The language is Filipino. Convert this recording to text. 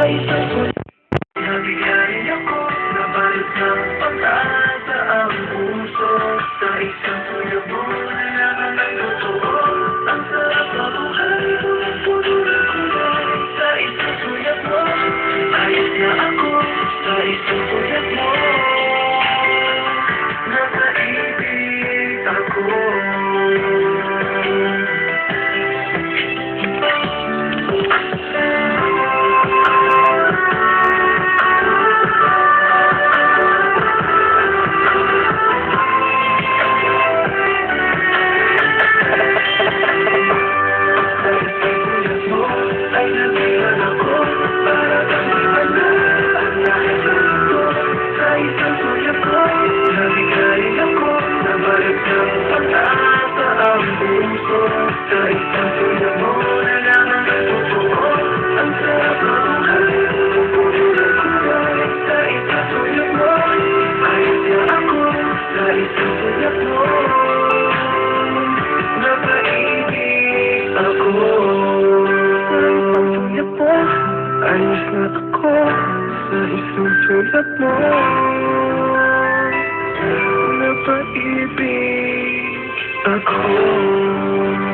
isang sulit. Nabigay ako, nabalot ng pag-asa ang puso. Sa isang sulit mo, nalaman ang totoo. Ang sarap na buhay, punong-puno ng kulay. Sa isang sulit mo, ayos na ako. Sa isang sulit mo, napaibig ako. Ayos na ako sa isang sulat mo. Napaibig ako.